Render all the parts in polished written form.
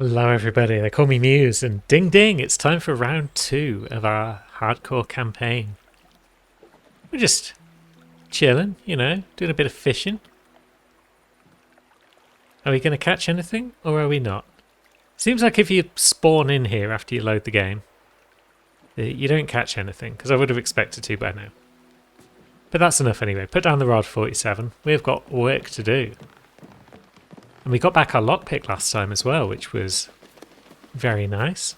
Hello everybody, they call me Muse, and ding ding, it's time for round 2 of our hardcore campaign. We're just chilling, doing a bit of fishing. Are we going to catch anything, or are we not? Seems like if you spawn in here after you load the game, you don't catch anything, because I would have expected to by now. But that's enough anyway. Put down the rod, 47. We've got work to do. And we got back our lockpick last time as well, which was very nice.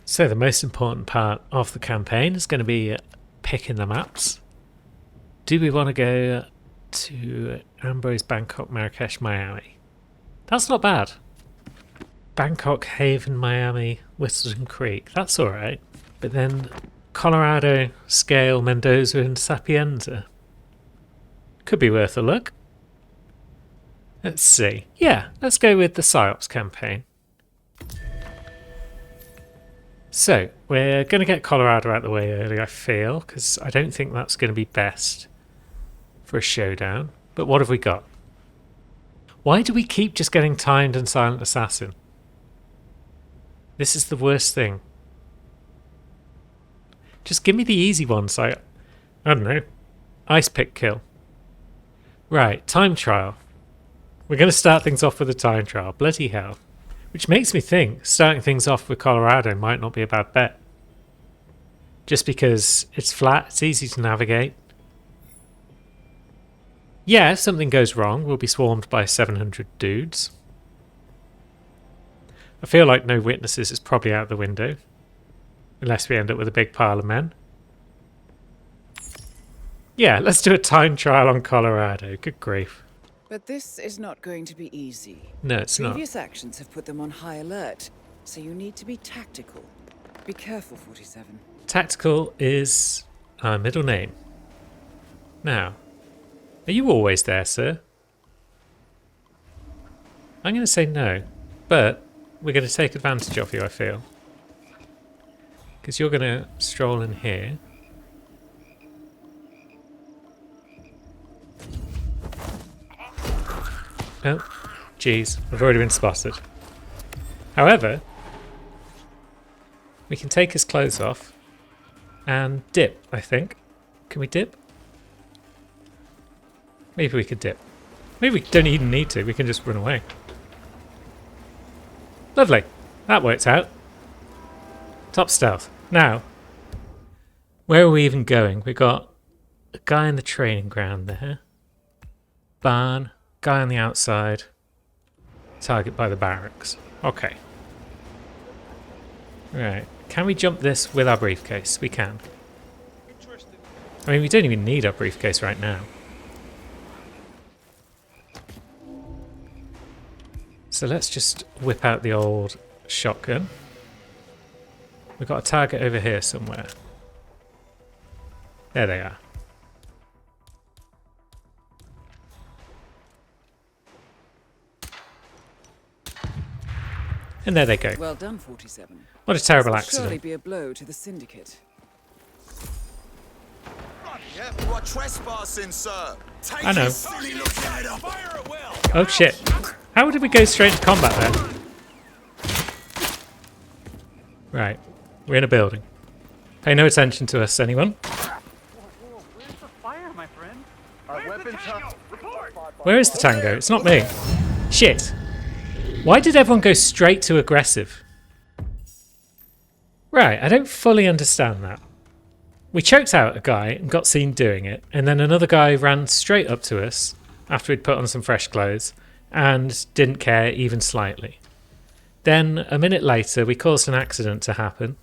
So the most important part of the campaign is going to be picking the maps. Do we want to go to Ambrose, Bangkok, Marrakesh, Miami? That's not bad. Bangkok, Haven, Miami, Whistleton Creek. That's alright. But then Colorado, Scale, Mendoza and Sapienza. Could be worth a look. Let's see. Yeah, let's go with the PSYOPs campaign. So, we're going to get Colorado out of the way early, I feel, because I don't think that's going to be best for a showdown. But what have we got? Why do we keep just getting Timed and Silent Assassin? This is the worst thing. Just give me the easy ones. I don't know. Ice pick kill. Right, time trial. We're going to start things off with a time trial. Bloody hell. Which makes me think starting things off with Colorado might not be a bad bet. Just because it's flat, it's easy to navigate. Yeah, if something goes wrong, we'll be swarmed by 700 dudes. I feel like no witnesses is probably out the window. Unless we end up with a big pile of men. Yeah, let's do a time trial on Colorado. Good grief. But this is not going to be easy. No, it's not. Previous actions have put them on high alert, so you need to be tactical. Be careful, 47. Tactical is our middle name. Now, are you always there, sir? I'm going to say no, but we're going to take advantage of you, I feel. Because you're going to stroll in here. Oh, jeez, I've already been spotted. However, we can take his clothes off and dip, I think. Can we dip? Maybe we could dip. Maybe we don't even need to, we can just run away. Lovely, that worked out. Top stealth. Now, where are we even going? We got a guy in the training ground there. Barn. Guy on the outside. Target by the barracks. Okay. Right. Can we jump this with our briefcase? We can. I mean, we don't even need our briefcase right now. So let's just whip out the old shotgun. We've got a target over here somewhere. There they are. And there they go. Well done, 47. What a terrible This will surely accident. be a blow to the syndicate. Yep, you are trespassing, sir. Take I know. his silly looking head up. Fire at will. Oh shit. How did we go straight into combat there? Right. We're in a building. Pay no attention to us, anyone. Where's the fire, my friend? Where's the tango? Report! Where is the tango? It's not me. Shit. Why did everyone go straight to aggressive? Right, I don't fully understand that. We choked out a guy and got seen doing it, and then another guy ran straight up to us after we'd put on some fresh clothes and didn't care even slightly. Then, a minute later, we caused an accident to happen,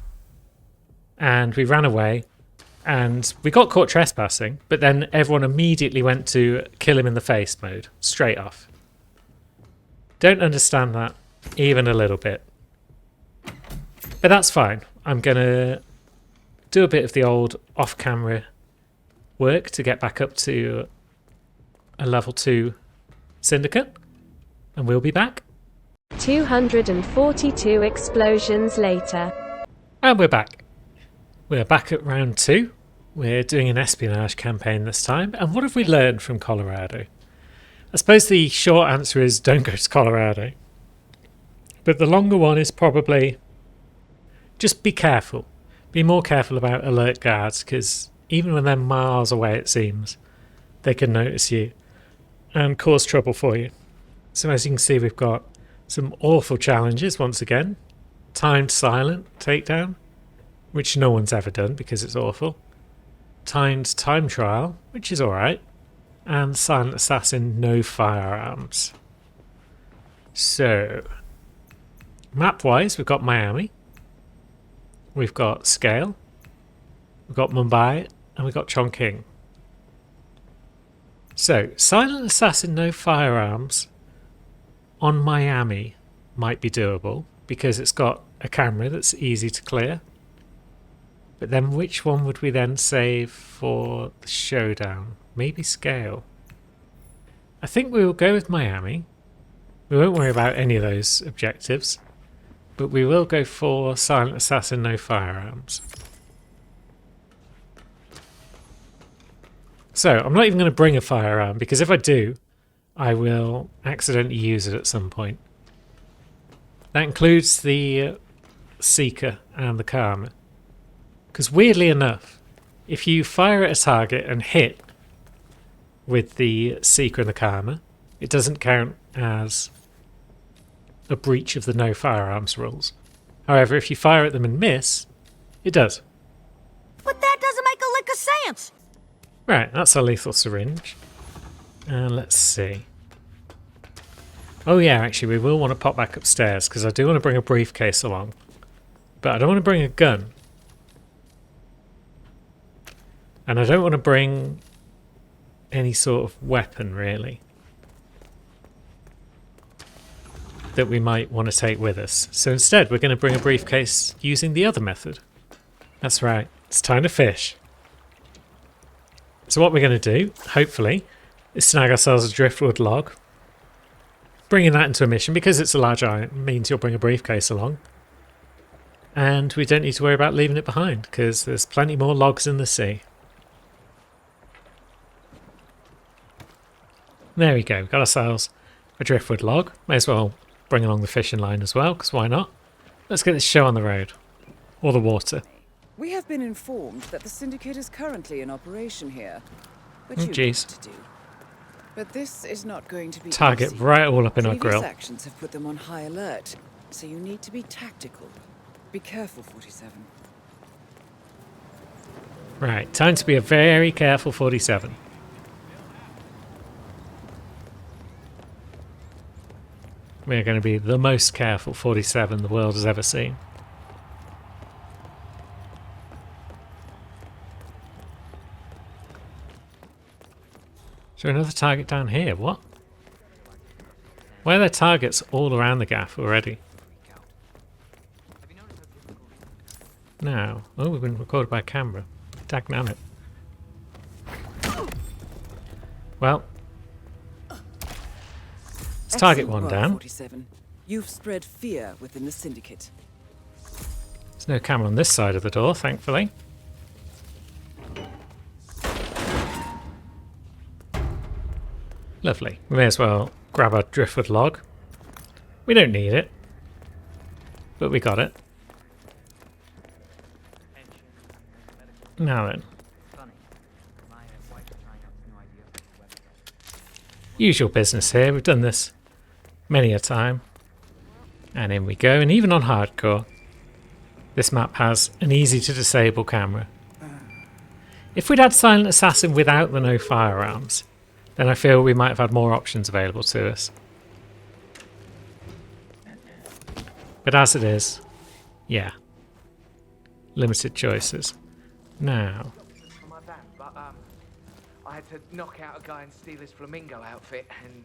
and we ran away, and we got caught trespassing, but then everyone immediately went to kill him in the face mode, straight off. Don't understand that even a little bit. But that's fine. I'm going to do a bit of the old off-camera work to get back up to a level 2 syndicate, and we'll be back. 242 explosions later. And we're back. We're back at round 2. We're doing an espionage campaign this time. And what have we learned from Colorado? I suppose the short answer is don't go to Colorado. But the longer one is probably just be careful. Be more careful about alert guards, because even when they're miles away, it seems, they can notice you and cause trouble for you. So as you can see, we've got some awful challenges once again. Timed silent takedown, which no one's ever done because it's awful. Timed time trial, which is alright. And silent assassin, no firearms. So, map-wise, we've got Miami. We've got Scale. We've got Mumbai. And we've got Chongqing. So, silent assassin, no firearms on Miami might be doable because it's got a camera that's easy to clear. But then which one would we then save for the showdown? Maybe Scale. I think we will go with Miami. We won't worry about any of those objectives. But we will go for silent assassin, no firearms. So, I'm not even going to bring a firearm because if I do, I will accidentally use it at some point. That includes the Seeker and the Karma. Because weirdly enough, if you fire at a target and hit with the Seeker and the Karma, it doesn't count as a breach of the no firearms rules. However, if you fire at them and miss, it does. But that doesn't make a lick of sense. Right, that's our lethal syringe. And let's see. Oh yeah, actually, we will want to pop back upstairs because I do want to bring a briefcase along. But I don't want to bring a gun. And I don't want to bring any sort of weapon, really, that we might want to take with us. So instead, we're going to bring a briefcase using the other method. That's right, it's time to fish. So what we're going to do, hopefully, is snag ourselves a driftwood log. Bringing that into a mission, because it's a large iron, means you'll bring a briefcase along. And we don't need to worry about leaving it behind, because there's plenty more logs in the sea. There we go, we've got ourselves a driftwood log. May as well bring along the fishing line as well, because why not? Let's get this show on the road. Or the water. We have been informed that the Syndicate is currently in operation here. But Oh, you know jeez. what to do. But this is not going to be Target easy. right all up in our Previous grill. actions have put them on high alert, so you need to be tactical. Be careful, 47. Right, time to be a very careful 47. We're going to be the most careful 47 the world has ever seen. Is there another target down here? What? Why are there targets all around the gaff already? Now, oh, we've been recorded by a camera. Dagnammit. Well, let's target one Excellent work, down. 47. You've spread fear within the Syndicate. There's no camera on this side of the door, thankfully. Lovely. We may as well grab our driftwood log. We don't need it, but we got it. Now then. Usual business here. We've done this many a time. And in we go. And even on hardcore, this map has an easy to disable camera. If we'd had Silent Assassin without the no firearms, then I feel we might have had more options available to us. But as it is, yeah. Limited choices. Now, For my van, but I had to knock out a guy and steal his flamingo outfit, and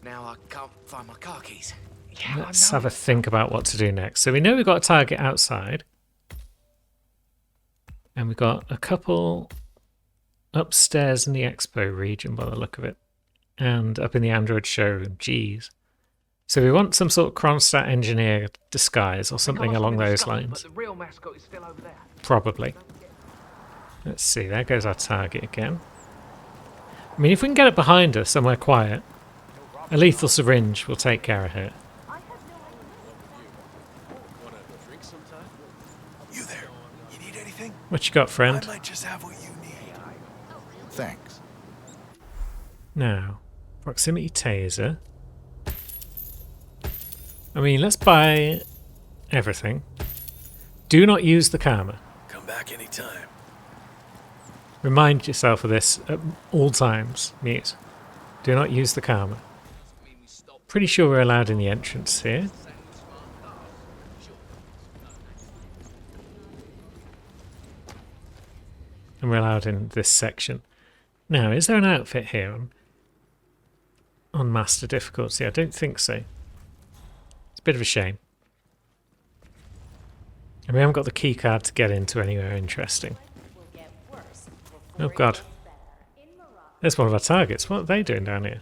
now I can't find my car keys. Yeah, let's have a think about what to do next. So we know we've got a target outside. And we've got a couple upstairs in the expo region by the look of it. And up in the Android showroom. Jeez. So we want some sort of Kronstadt engineer disguise or something along those lines. But the real mascot is still over there. Probably. Let's see, there goes our target again. I mean, if we can get it behind us somewhere quiet, a lethal syringe will take care of it. You there? You need anything? What you got, I friend? might just have what you need. Thanks. Now, proximity taser. I mean, let's buy everything. Do not use the karma. Come back anytime. Remind yourself of this at all times, Mute. Do not use the karma. Pretty sure we're allowed in the entrance here. And we're allowed in this section. Now, is there an outfit here on Master Difficulty? I don't think so. It's a bit of a shame. And we haven't got the key card to get into anywhere interesting. Oh god. There's one of our targets. What are they doing down here?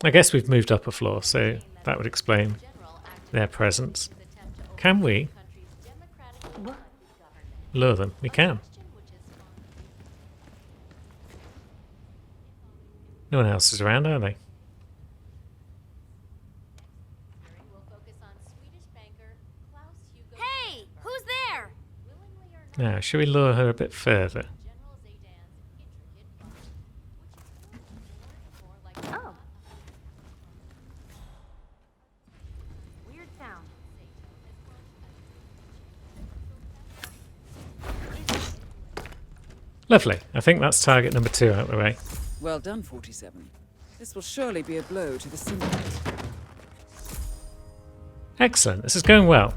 I guess we've moved up a floor, so that would explain their presence. Can we lure them? We can. No one else is around, are they? Hey, who's there? Now, should we lure her a bit further? Oh. Weird sound. Lovely. I think that's target number 2 out of the way. Well done, 47. This will surely be a blow to the Syndicate. Excellent. This is going well.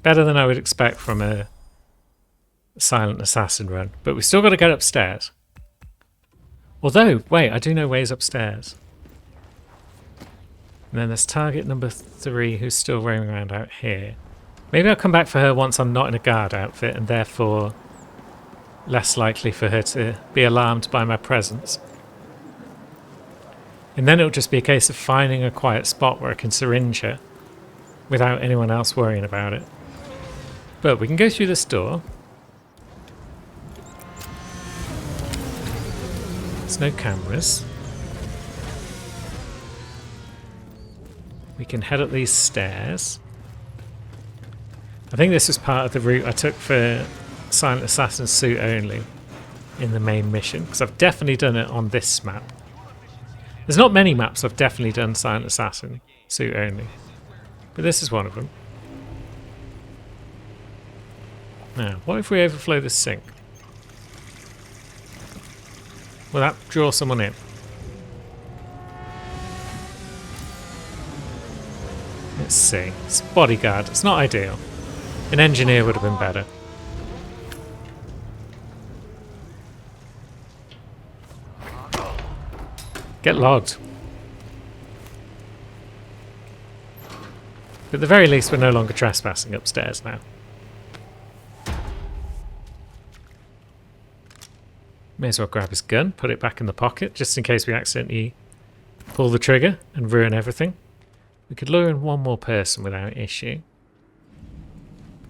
Better than I would expect from a silent assassin run. But we've still got to get upstairs. Although, wait, I do know ways upstairs. And then there's target number 3 who's still roaming around out here. Maybe I'll come back for her once I'm not in a guard outfit and therefore less likely for her to be alarmed by my presence. And then it'll just be a case of finding a quiet spot where I can syringe her without anyone else worrying about it. But we can go through this door. There's no cameras. We can head up these stairs. I think this was part of the route I took for Silent Assassin suit only in the main mission, because I've definitely done it on this map. There's not many maps I've definitely done Silent Assassin suit only, but this is one of them. Now, what if we overflow the sink? Will that draw someone in? Let's see. It's a bodyguard. It's not ideal. An engineer would have been better. Get logged. But at the very least, we're no longer trespassing upstairs now. May as well grab his gun, put it back in the pocket, just in case we accidentally pull the trigger and ruin everything. We could lure in one more person without issue.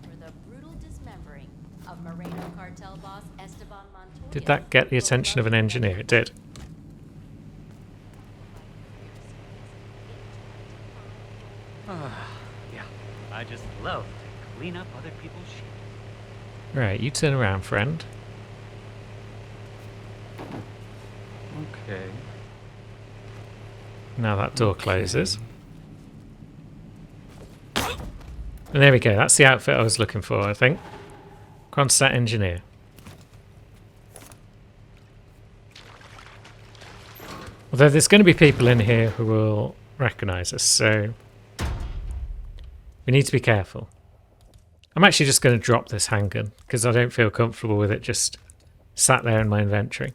For the brutal dismembering of Moreno cartel boss Esteban Montoya. Did that get the attention of an engineer? It did. Yeah, I just love to clean up other people's shit. Right, you turn around, friend. Okay. Now that door closes. And there we go, that's the outfit I was looking for, I think. Kronstadt Engineer. Although there's going to be people in here who will recognise us, so we need to be careful. I'm actually just going to drop this handgun, because I don't feel comfortable with it just sat there in my inventory.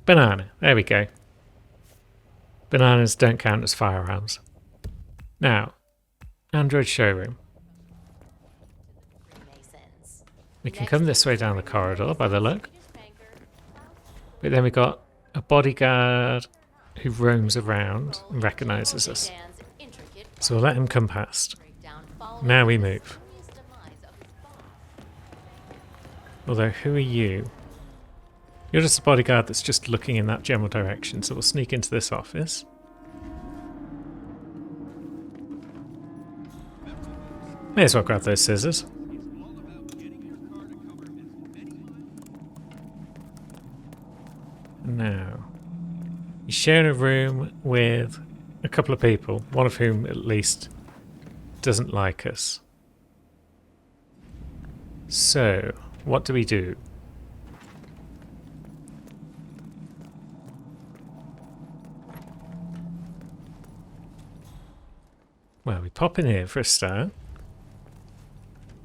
Banana, there we go. Bananas don't count as firearms. Now, Android showroom. We can come this way down the corridor by the look. But then we got a bodyguard who roams around and recognises us. So we'll let him come past. Now we move. Although, who are you? You're just a bodyguard that's just looking in that general direction, so we'll sneak into this office. May as well grab those scissors. Now, he's sharing a room with a couple of people, one of whom at least doesn't like us. So, what do we do? Well, we pop in here for a start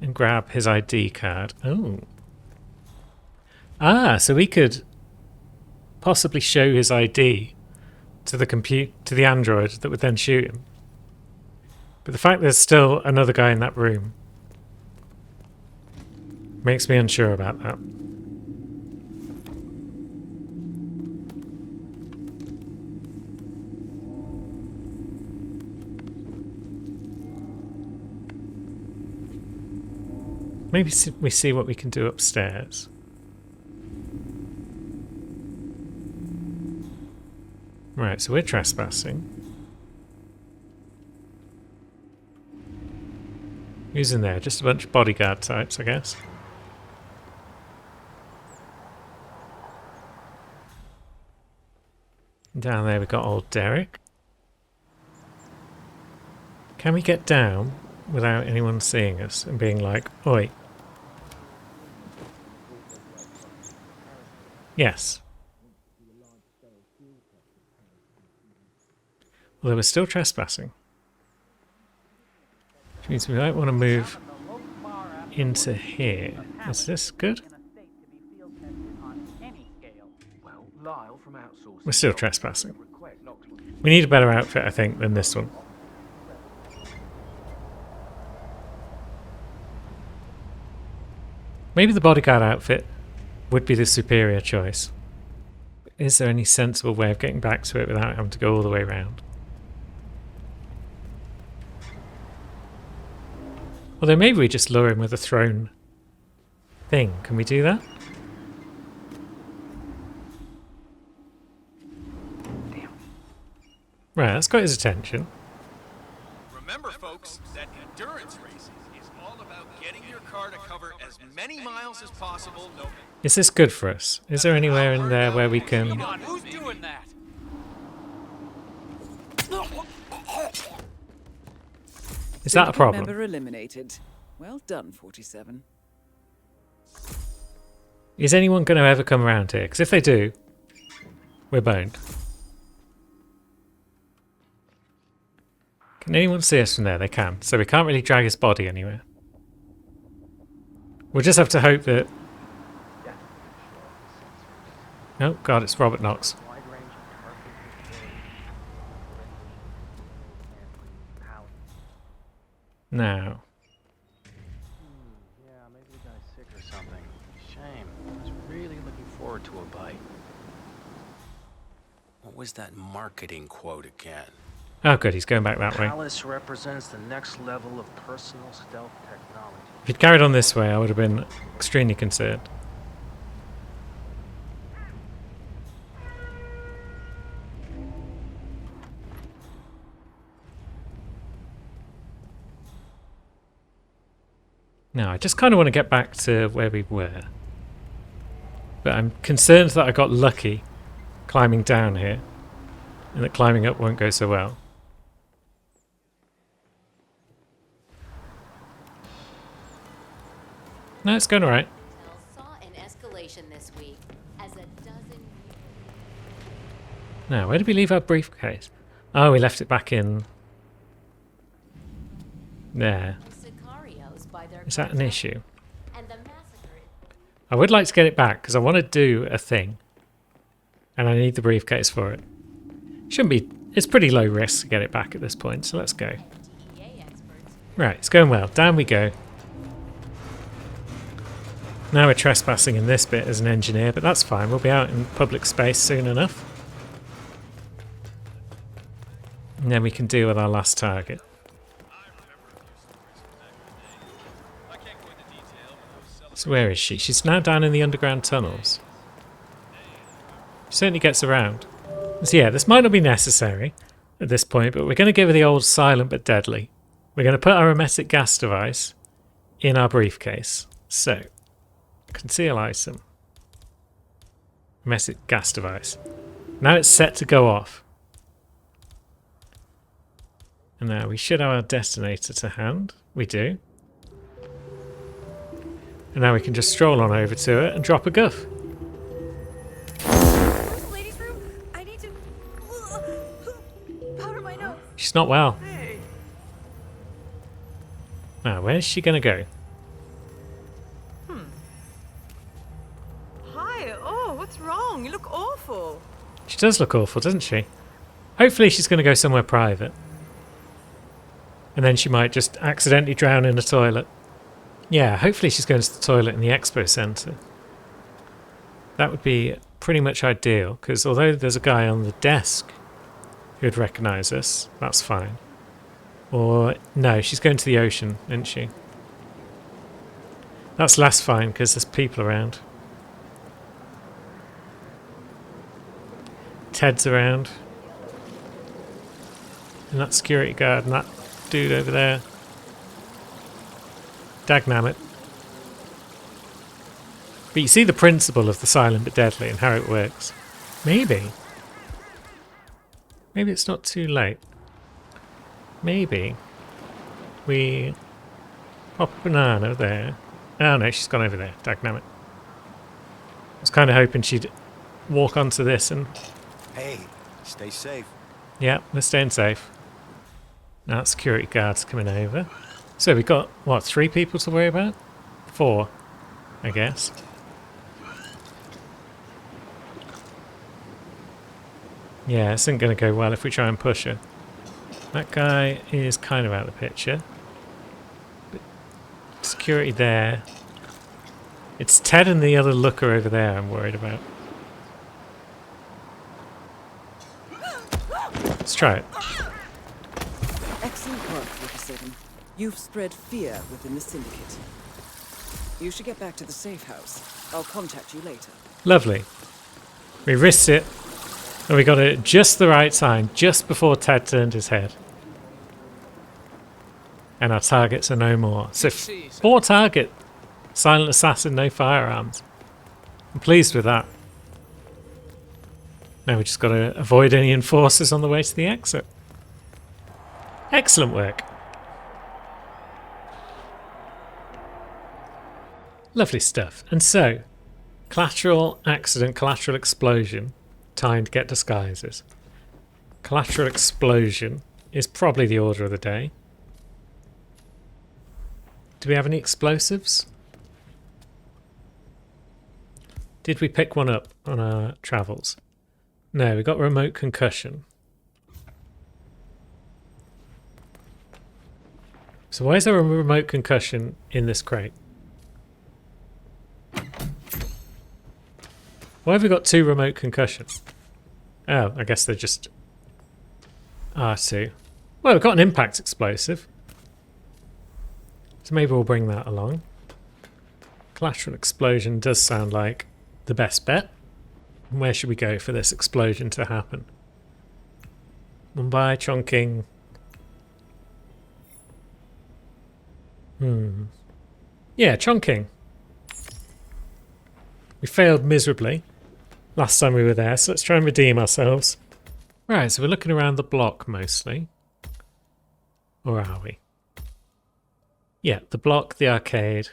and grab his ID card. Oh. Ah, so we could possibly show his ID to the android that would then shoot him. But the fact there's still another guy in that room makes me unsure about that. Maybe we see what we can do upstairs. Right, so we're trespassing. Who's in there? Just a bunch of bodyguard types, I guess. Down there we've got old Derek. Can we get down without anyone seeing us and being like, oi? Yes. Although we're still trespassing. Which means we might want to move into here. Is this good? Well, Lyle from outsourcing. We're still trespassing. We need a better outfit, I think, than this one. Maybe the bodyguard outfit would be the superior choice. Is there any sensible way of getting back to it without having to go all the way around? Although maybe we just lure him with a thrown thing. Can we do that? Right, that's got his attention. Remember, folks, that endurance racing is all about getting your car to cover as many miles as possible. No. Is this good for us? Is there anywhere in there where we can... Come on, who's doing that? Is that a problem? Member eliminated. Well done, 47. Is anyone going to ever come around here? Because if they do, we're boned. Can anyone see us from there? They can. So we can't really drag his body anywhere. We'll just have to hope that... Oh, God, it's Robert Knox. Now. Yeah, maybe the guy's sick or something. Shame. I was really looking forward to a bite. What was that marketing quote again? Oh, good, he's going back that way. Palace represents the next level of personal stealth technology. If he'd carried on this way, I would have been extremely concerned. Now, I just kind of want to get back to where we were. But I'm concerned that I got lucky climbing down here, and that climbing up won't go so well. No, it's going alright. Saw an escalation this week as a dozen. Now, where did we leave our briefcase? Oh, we left it back in there. Sicarios by their Is that an issue? and the massacre. I would like to get it back because I want to do a thing. And I need the briefcase for it. Shouldn't be... It's pretty low risk to get it back at this point, so let's go. DEA experts. Right, it's going well. Down we go. Now we're trespassing in this bit as an engineer, but that's fine. We'll be out in public space soon enough. And then we can deal with our last target. So where is she? She's now down in the underground tunnels. She certainly gets around. So yeah, this might not be necessary at this point, but we're going to give her the old silent but deadly. We're going to put our emetic gas device in our briefcase. So, conceal item. Emetic gas device. Now it's set to go off. And now we should have our detonator to hand. We do. And now we can just stroll on over to it and drop a guff. Where's the ladies' room? I need to powder my nose. She's not well. Now, where's she going to go? Hi. Oh, what's wrong? You look awful. She does look awful, doesn't she? Hopefully she's going to go somewhere private. And then she might just accidentally drown in a toilet. Yeah, hopefully she's going to the toilet in the expo centre. That would be pretty much ideal, because although there's a guy on the desk who'd recognise us, that's fine. Or, no, she's going to the ocean, isn't she? That's less fine, because there's people around. Ted's around. And that security guard and that dude over there. Dagnammit. But you see the principle of the silent but deadly and how it works. Maybe it's not too late. Maybe we pop a banana there. Oh no, she's gone over there. Dagnammit. I was kind of hoping she'd walk onto this and... Hey, stay safe. Yeah, we're staying safe. Now security guard's coming over. So we've got, what, 3 people to worry about? 4, I guess. Yeah, this isn't going to go well if we try and push her. That guy is kind of out of the picture. But security there. It's Ted and the other looker over there I'm worried about. Let's try it. Excellent work, 47. You've spread fear within the Syndicate. You should get back to the safe house. I'll contact you later. Lovely. We risked it, and we got it at just the right time, just before Ted turned his head. And our targets are no more. So 4 target. Silent assassin, no firearms. I'm pleased with that. Now we just got to avoid any enforcers on the way to the exit. Excellent work. Lovely stuff. And so, collateral accident, collateral explosion, time to get disguises. Collateral explosion is probably the order of the day. Do we have any explosives? Did we pick one up on our travels? No, we got remote concussion. So why is there a remote concussion in this crate? Why have we got 2 remote concussion? Oh, I guess they're just R2. Well, we've got an impact explosive. So maybe we'll bring that along. Collateral explosion does sound like the best bet. Where should we go for this explosion to happen? Mumbai, Chongqing. Yeah, Chongqing. We failed miserably last time we were there, so let's try and redeem ourselves. Right, so we're looking around the block mostly. Or are we? Yeah, the block, the arcade,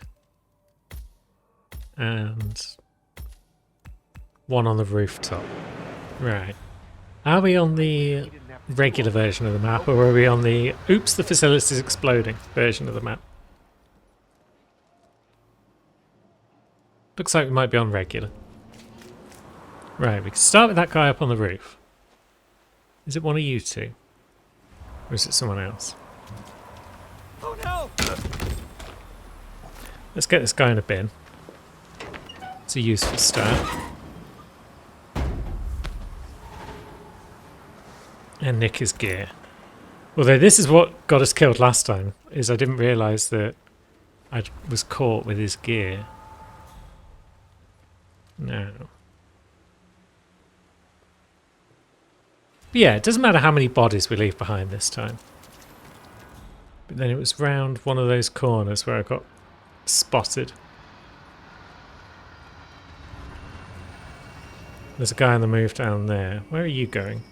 and one on the rooftop. Right. Are we on the regular version of the map, or are we on the oops, the facility's exploding version of the map? Looks like we might be on regular. Right, we can start with that guy up on the roof. Is it one of you two? Or is it someone else? Oh no! Let's get this guy in a bin. It's a useful start. And nick his gear. Although this is what got us killed last time, is I didn't realise that I was caught with his gear. No. But yeah, it doesn't matter how many bodies we leave behind this time. But then it was round one of those corners where I got spotted. There's a guy on the move down there. Where are you going?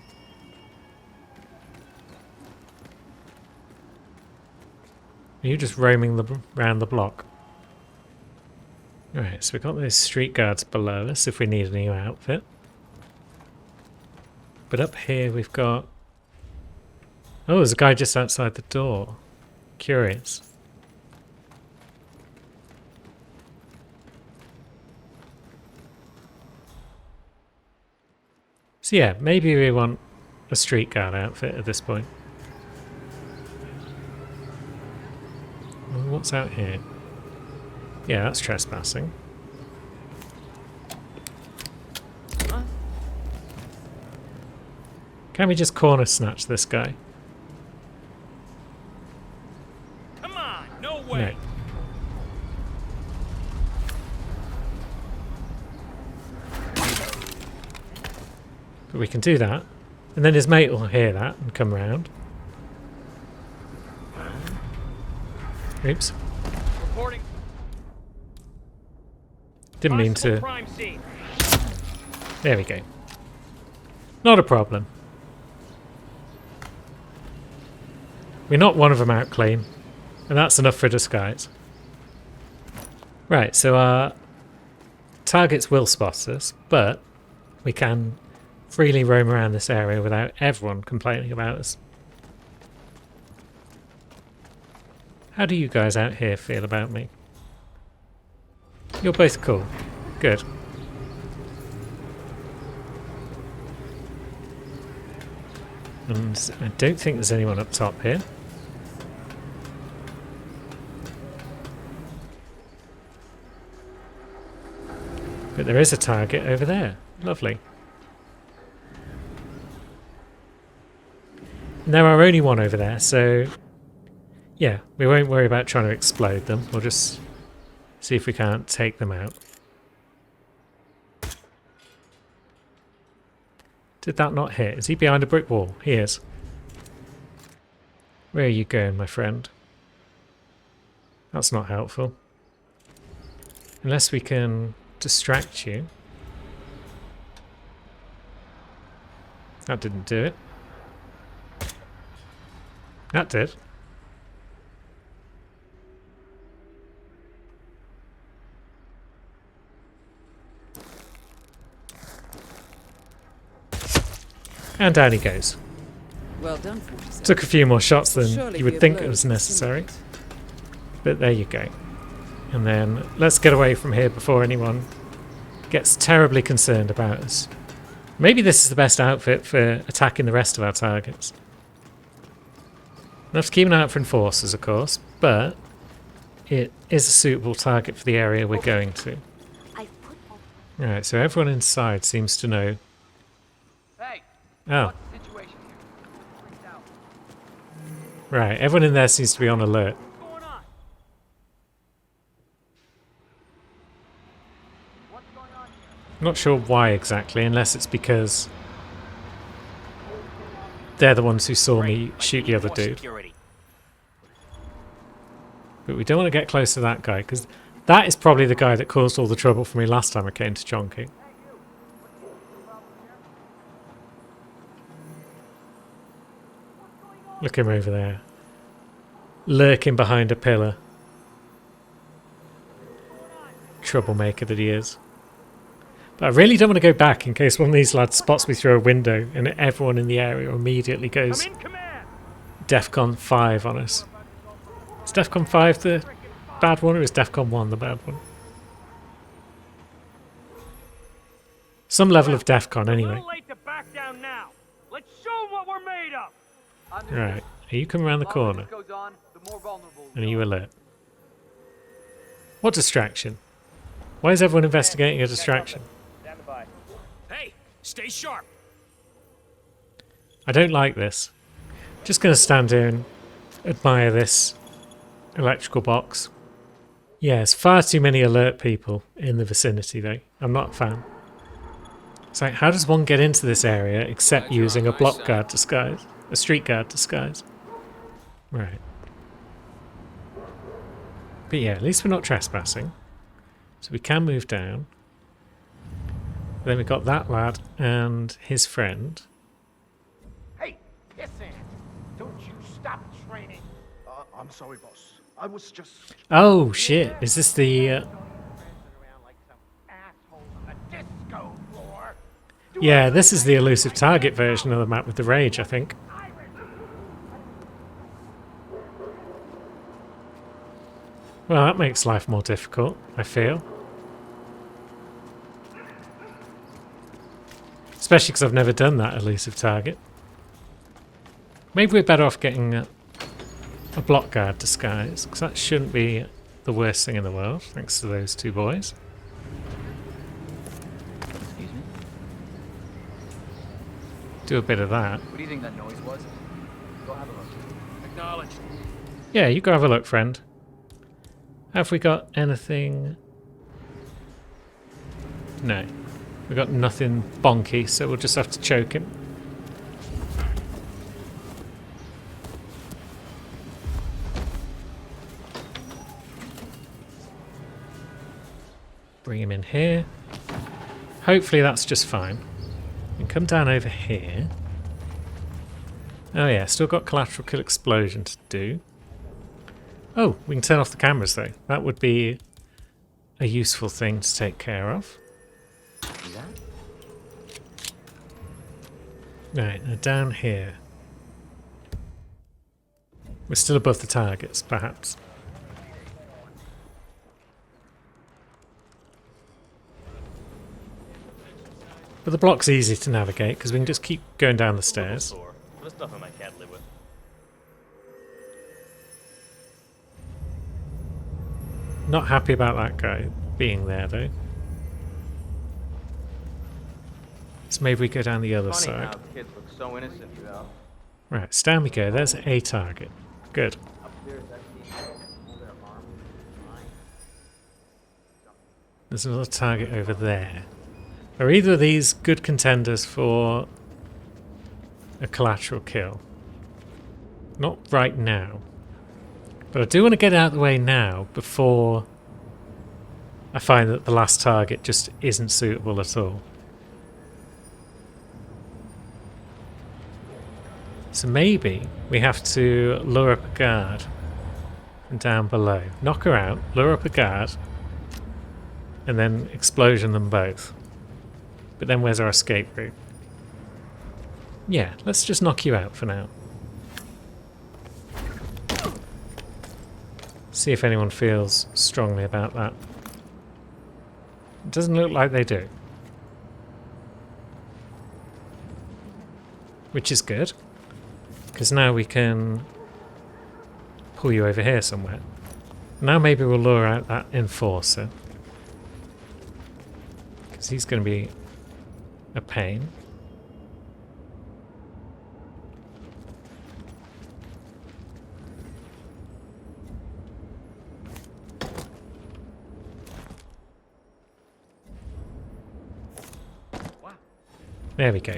Are you just roaming around the block? Alright, so we've got those street guards below us if we need a new outfit. But up here we've got... Oh, there's a guy just outside the door. Curious. So yeah, maybe we want a street guard outfit at this point. What's out here? Yeah, that's trespassing. Can we just corner snatch this guy? Come on, no way. No. But we can do that. And then his mate will hear that and come round. Oops. Reporting. Didn't mean to. Crime scene. There we go. Not a problem. We knocked one of them out clean. And that's enough for disguise. Right, so our targets will spot us, but we can freely roam around this area without everyone complaining about us. How do you guys out here feel about me? You're both cool. Good. And I don't think there's anyone up top here. But there is a target over there. Lovely. And there are only one over there, so yeah, we won't worry about trying to explode them. We'll just see if we can't take them out. Did that not hit? Is he behind a brick wall? He is. Where are you going, my friend? That's not helpful. Unless we can distract you. That didn't do it. That did. And down he goes. Well done, 47. Took a few more shots than Surely you be would a think blow it was to the necessary. syndicate. But there you go. And then let's get away from here before anyone gets terribly concerned about us. Maybe this is the best outfit for attacking the rest of our targets. We'll have to keep an eye out for enforcers, of course, but it is a suitable target for the area we're going to. Right, so everyone inside seems to know. Hey, Oh, what's the situation here? Freaked out. right, everyone in there seems to be on alert. What's going on? What's going on here? Not sure why exactly, unless it's because they're the ones who saw me shoot the other dude. But we don't want to get close to that guy, because that is probably the guy that caused all the trouble for me last time I came to Chonky. Look him over there. Lurking behind a pillar. Troublemaker that he is. But I really don't want to go back in case one of these lads spots me through a window and everyone in the area immediately goes DEFCON 5 on us. Is DEFCON 5 the bad one, or is DEFCON 1 the bad one? Some level of DEFCON anyway. Late to back down now. Let's show 'em what we're made of. Right, are you coming around the corner? And are you alert? What distraction? Why is everyone investigating a distraction? Hey, stay sharp. I don't like this. Just going to stand here and admire this electrical box. Yeah, there's far too many alert people in the vicinity though. I'm not a fan. It's like, how does one get into this area except using a block guard disguise? A street guard disguise. Right. But yeah, at least we're not trespassing. So we can move down. Then we've got that lad and his friend. Hey, pissant! Don't you stop training. I'm sorry, boss. I was just... Oh shit, is this the... around like some asshole on the disco floor. Yeah, this is the elusive target version of the map with the rage, I think. Well, that makes life more difficult, I feel. Especially because I've never done that elusive target. Maybe we're better off getting a block guard disguise, because that shouldn't be the worst thing in the world, thanks to those two boys. Excuse me? Do a bit of that. What do you think that noise was? Go have a look. Acknowledged. Yeah, you go have a look, friend. Have we got anything? No. We've got nothing bonky, so we'll just have to choke him. Bring him in here. Hopefully that's just fine. And come down over here. Oh yeah, still got collateral kill explosion to do. Oh, we can turn off the cameras though. That would be a useful thing to take care of. Right, now down here. We're still above the targets, perhaps. But the block's easy to navigate because we can just keep going down the stairs. There's nothing I can't live with. Not happy about that guy being there though. So maybe we go down the other Funny side. how kids look so innocent, you know. Right, so down we go. There's a target. Good. Upstairs, that team hold their arm line. There's another target over there. Are either of these good contenders for a collateral kill? Not right now. But I do want to get it out of the way now before I find that the last target just isn't suitable at all. So maybe we have to lure up a guard from down below. Knock her out, lure up a guard, and then explosion them both. But then where's our escape route? Yeah, let's just knock you out for now. See if anyone feels strongly about that. It doesn't look like they do. Which is good. Because now we can pull you over here somewhere. Now maybe we'll lure out that enforcer. Because he's going to be a pain. There we go.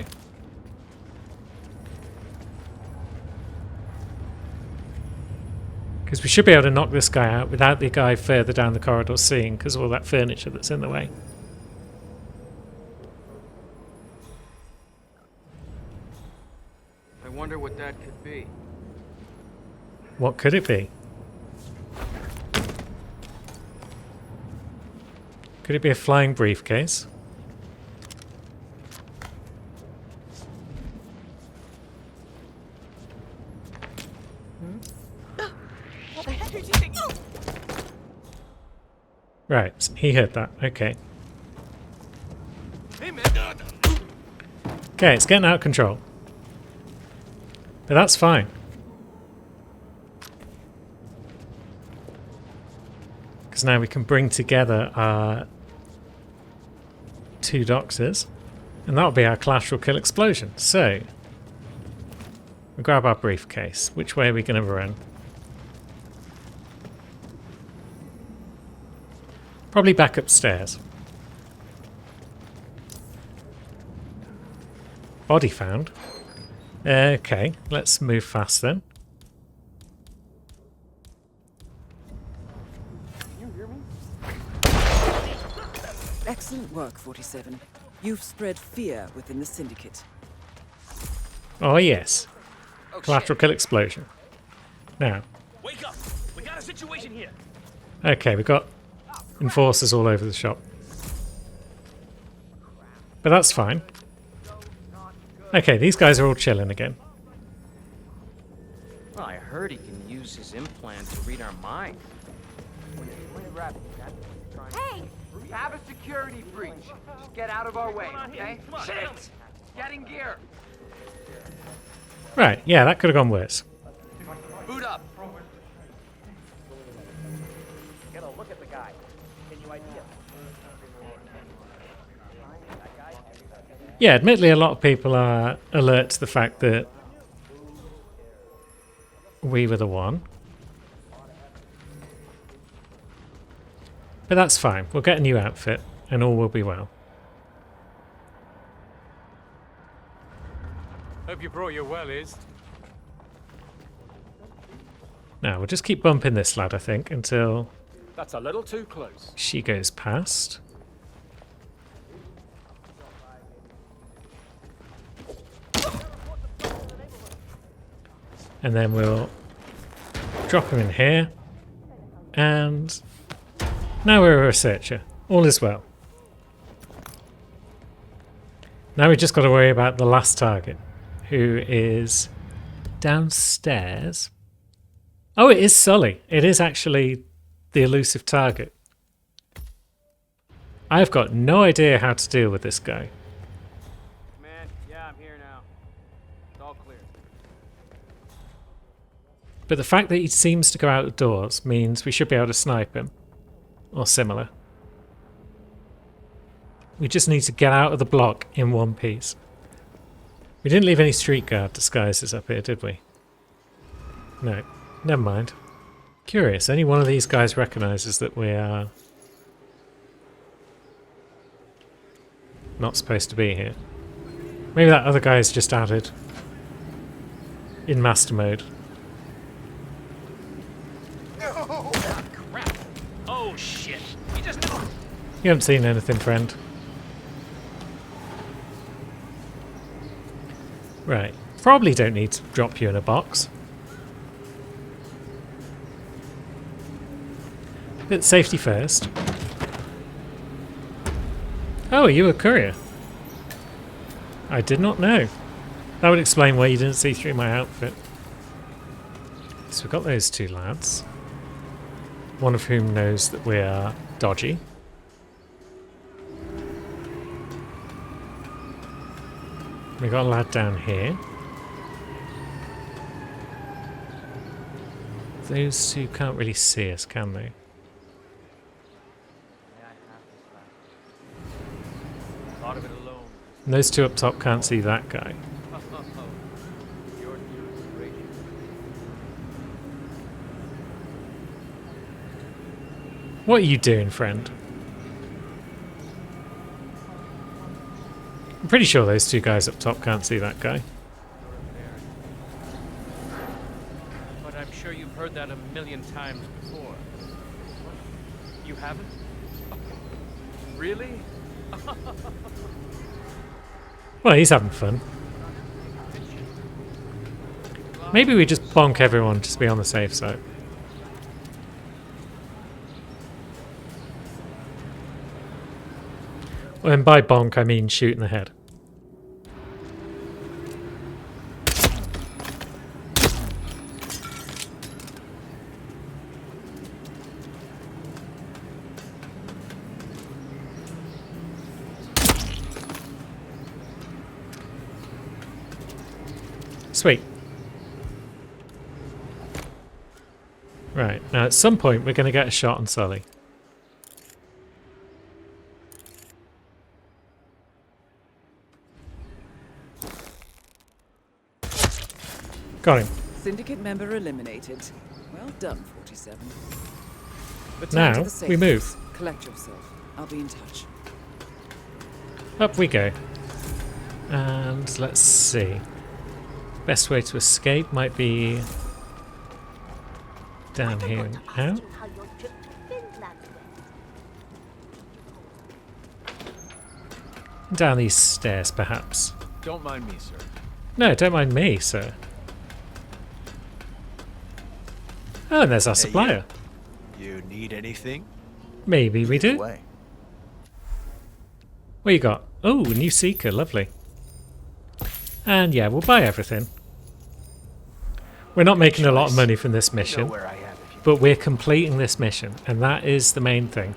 Because we should be able to knock this guy out without the guy further down the corridor seeing, because of all that furniture that's in the way. I wonder what that could be. What could it be? Could it be a flying briefcase? Right, he heard that. Okay. Okay, it's getting out of control. But that's fine. Because now we can bring together our two doctors. And that'll be our collateral kill explosion. So, we'll grab our briefcase. Which way are we going to run? Probably back upstairs. Body found. Okay, let's move fast then. Excellent work, 47. You've spread fear within the Syndicate. Oh yes. Oh, Collateral shit. kill explosion. Now, Wake up! We got a situation here. okay, we've got enforcers all over the shop. But that's fine. Okay, these guys are all chilling again. Well, I heard he can use his implant to read our mind. Hey! We have a security breach. Just get out of our way, okay? Come on, Shit! Get in gear. Right, yeah, that could have gone worse. Boot up. Get a look at the guy. Can you idea? Yeah, admittedly, a lot of people are alert to the fact that we were the one. But that's fine. We'll get a new outfit and all will be well. Hope you brought your wellies. Now, we'll just keep bumping this lad, I think, until That's a little too close. she goes past. And then we'll drop him in here. And now we're a researcher. All is well. Now we've just got to worry about the last target, who is downstairs. Oh, it is Sully. It is actually the elusive target. I've got no idea how to deal with this guy. Man, yeah, I'm here now. It's all clear. But the fact that he seems to go out of doors means we should be able to snipe him. Or similar. We just need to get out of the block in one piece. We didn't leave any street guard disguises up here, did we? No. Never mind. Curious, any one of these guys recognises that we are not supposed to be here. Maybe that other guy is just added in master mode. Oh shit! You just You haven't seen anything, friend. Right. Probably don't need to drop you in a box. Bit safety first. Oh, are you a courier? I did not know. That would explain why you didn't see through my outfit. So we've got those two lads. One of whom knows that we are dodgy. We got a lad down here. Those two can't really see us, can they? thought of it alone. And those two up top can't see that guy. Your news is radio. What are you doing, friend? I'm pretty sure those two guys up top can't see that guy. But I'm sure you've heard that a million times before. You haven't? Really? Well, he's having fun. Maybe we just bonk everyone just to be on the safe side. Well, and by bonk, I mean shoot in the head. Sweet. Right, now at some point we're going to get a shot on Sully. Got him. Syndicate member eliminated. Well done, 47. Return Now, to the safe we move. house. Collect yourself. I'll be in touch. Up we go. And let's see. Best way to escape might be down here and out. Down these stairs, perhaps. Don't mind me, sir. No, don't mind me, sir. Oh, and there's our supplier. You need anything? Maybe we Either do. way. What you got? Oh, a new seeker, lovely. And yeah, we'll buy everything. We're not making a lot of money from this mission, where I am if you but we're completing this mission, and that is the main thing.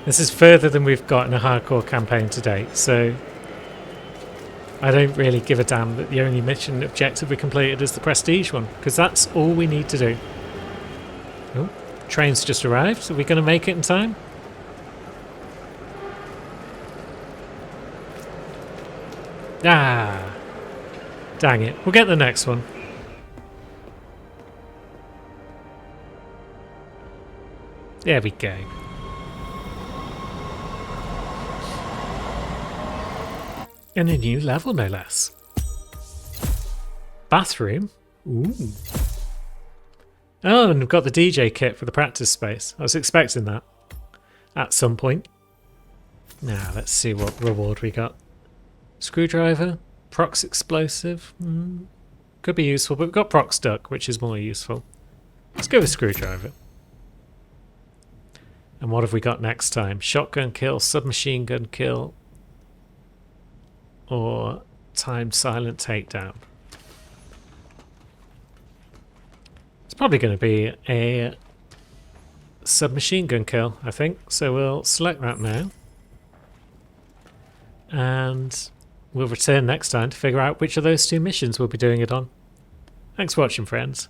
This is further than we've got in a hardcore campaign to date, so I don't really give a damn that the only mission objective we completed is the prestige one, because that's all we need to do. Oh, train's just arrived. Are we going to make it in time? Ah, dang it. We'll get the next one. There we go. And a new level, no less. Bathroom? Ooh. Oh, and we've got the DJ kit for the practice space. I was expecting that at some point. Now, let's see what reward we got. Screwdriver, Prox explosive. Could be useful, but we've got Prox duck, which is more useful. Let's go with screwdriver. And what have we got next time? Shotgun kill, submachine gun kill, or timed silent takedown. It's probably going to be a submachine gun kill, I think. So we'll select that now. And we'll return next time to figure out which of those two missions we'll be doing it on. Thanks for watching, friends.